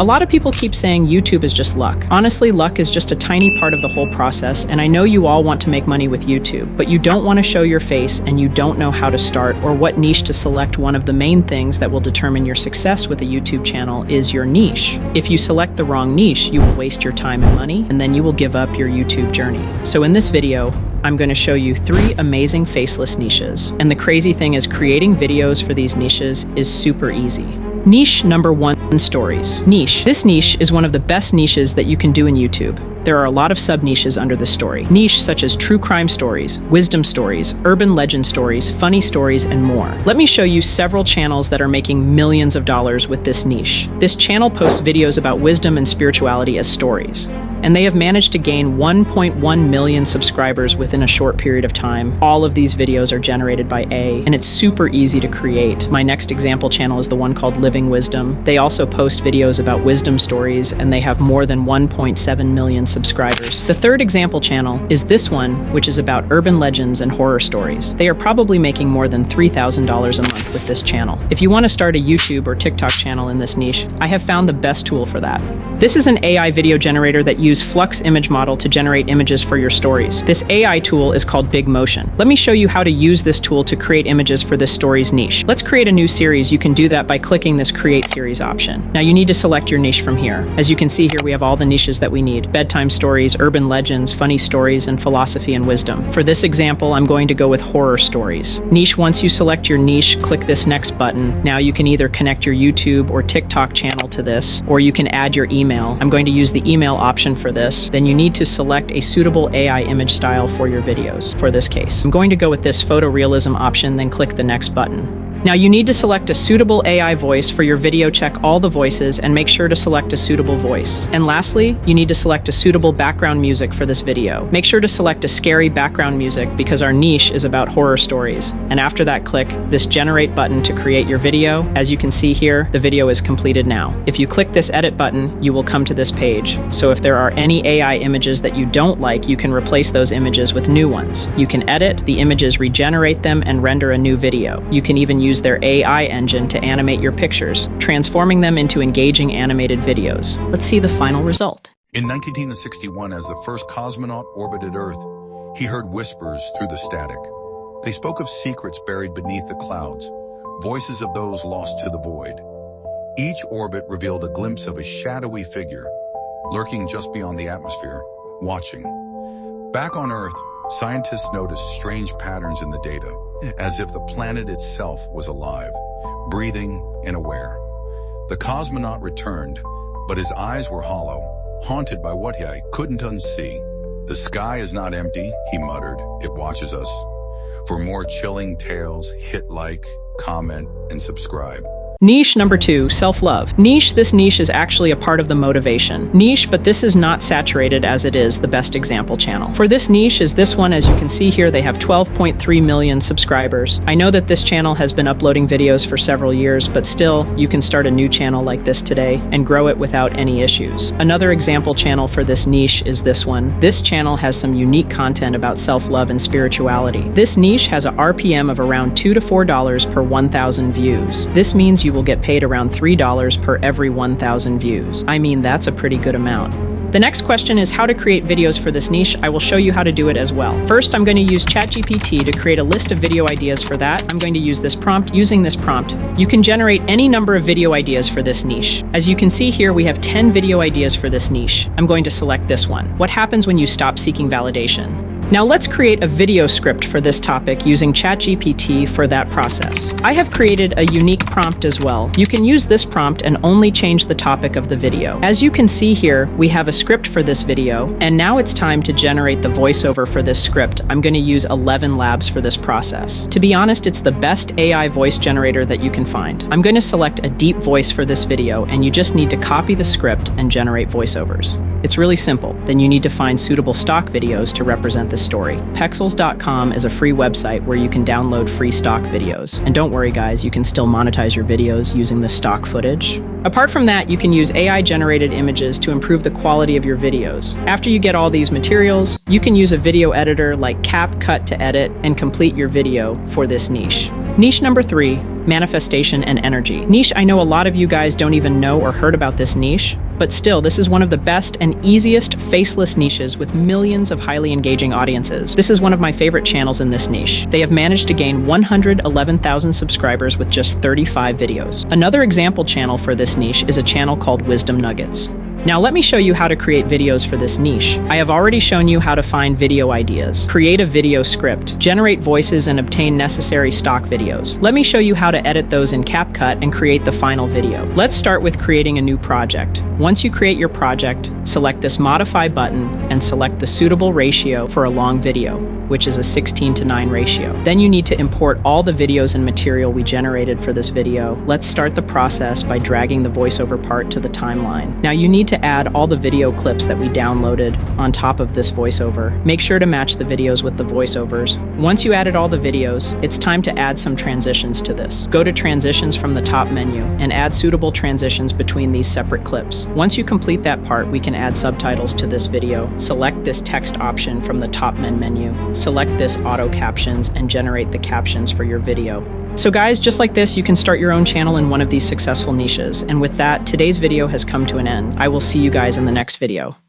A lot of people keep saying YouTube is just luck. Honestly, luck is just a tiny part of the whole process, and I know you all want to make money with YouTube, but you don't want to show your face and you don't know how to start or what niche to select. One of the main things that will determine your success with a YouTube channel is your niche. If you select the wrong niche, you will waste your time and money, and then you will give up your YouTube journey. So in this video, I'm going to show you 3 amazing faceless niches. And the crazy thing is creating videos for these niches is super easy. Niche number 1, stories. Niche. This niche is one of the best niches that you can do in YouTube. There are a lot of sub-niches under this story. Niche such as true crime stories, wisdom stories, urban legend stories, funny stories, and more. Let me show you several channels that are making millions of dollars with this niche. This channel posts videos about wisdom and spirituality as stories, and they have managed to gain 1.1 million subscribers within a short period of time. All of these videos are generated by AI, and it's super easy to create. My next example channel is the one called Living Wisdom. They also post videos about wisdom stories, and they have more than 1.7 million subscribers. The third example channel is this one, which is about urban legends and horror stories. They are probably making more than $3,000 a month with this channel. If you want to start a YouTube or TikTok channel in this niche, I have found the best tool for that. This is an AI video generator that uses Flux image model to generate images for your stories. This AI tool is called Big Motion. Let me show you how to use this tool to create images for this story's niche. Let's create a new series. You can do that by clicking this Create Series option. Now you need to select your niche from here. As you can see here, we have all the niches that we need: bedtime stories, urban legends, funny stories, and philosophy and wisdom. For this example, I'm going to go with horror stories. Niche. Once you select your niche, click this next button. Now you can either connect your YouTube or TikTok channel to this, or you can add your email. I'm going to use the email option for this. Then you need to select a suitable AI image style for your videos. For this case, I'm going to go with this photorealism option, then click the next button. Now you need to select a suitable AI voice for your video. Check all the voices and make sure to select a suitable voice. And lastly, you need to select a suitable background music for this video. Make sure to select a scary background music because our niche is about horror stories. And after that, click this generate button to create your video. As you can see here, the video is completed now. If you click this edit button, you will come to this page. So if there are any AI images that you don't like, you can replace those images with new ones. You can edit the images, regenerate them, and render a new video. You can even use their AI engine to animate your pictures, transforming them into engaging animated videos. Let's see the final result. In 1961, as the first cosmonaut orbited Earth, he heard whispers through the static. They spoke of secrets buried beneath the clouds, voices of those lost to the void. Each orbit revealed a glimpse of a shadowy figure, lurking just beyond the atmosphere, watching. Back on Earth, scientists noticed strange patterns in the data, as if the planet itself was alive, breathing and aware. The cosmonaut returned, but his eyes were hollow, haunted by what he couldn't unsee. The sky is not empty, he muttered. It watches us. For more chilling tales, hit like, comment, and subscribe. Niche number 2, self-love. Niche. This niche is actually a part of the motivation niche, but this is not saturated as it is the best example channel. For this niche is this one. As you can see here, they have 12.3 million subscribers. I know that this channel has been uploading videos for several years, but still, you can start a new channel like this today and grow it without any issues. Another example channel for this niche is this one. This channel has some unique content about self-love and spirituality. This niche has a RPM of around $2 to $4 per 1,000 views. This means you will get paid around $3 per every 1,000 views. I mean, that's a pretty good amount. The next question is how to create videos for this niche. I will show you how to do it as well. First, I'm going to use ChatGPT to create a list of video ideas for that. I'm going to use this prompt. Using this prompt, you can generate any number of video ideas for this niche. As you can see here, we have 10 video ideas for this niche. I'm going to select this one. What happens when you stop seeking validation? Now let's create a video script for this topic using ChatGPT for that process. I have created a unique prompt as well. You can use this prompt and only change the topic of the video. As you can see here, we have a script for this video, and now it's time to generate the voiceover for this script. I'm going to use 11 Labs for this process. To be honest, it's the best AI voice generator that you can find. I'm going to select a deep voice for this video, and you just need to copy the script and generate voiceovers. It's really simple. Then you need to find suitable stock videos to represent this story. Pexels.com is a free website where you can download free stock videos. And don't worry guys, you can still monetize your videos using the stock footage. Apart from that, you can use AI-generated images to improve the quality of your videos. After you get all these materials, you can use a video editor like CapCut to edit and complete your video for this niche. Niche number 3, manifestation and energy. Niche, I know a lot of you guys don't even know or heard about this niche, but still, this is one of the best and easiest faceless niches with millions of highly engaging audiences. This is one of my favorite channels in this niche. They have managed to gain 111,000 subscribers with just 35 videos. Another example channel for this niche is a channel called Wisdom Nuggets. Now let me show you how to create videos for this niche. I have already shown you how to find video ideas, create a video script, generate voices, and obtain necessary stock videos. Let me show you how to edit those in CapCut and create the final video. Let's start with creating a new project. Once you create your project, select this Modify button and select the suitable ratio for a long video, which is a 16:9 ratio. Then you need to import all the videos and material we generated for this video. Let's start the process by dragging the voiceover part to the timeline. Now you need to add all the video clips that we downloaded on top of this voiceover. Make sure to match the videos with the voiceovers. Once you added all the videos, it's time to add some transitions to this. Go to Transitions from the top menu and add suitable transitions between these separate clips. Once you complete that part, we can add subtitles to this video. Select this text option from the top menu. Select this auto captions and generate the captions for your video. So guys, just like this, you can start your own channel in one of these successful niches. And with that, today's video has come to an end. I will see you guys in the next video.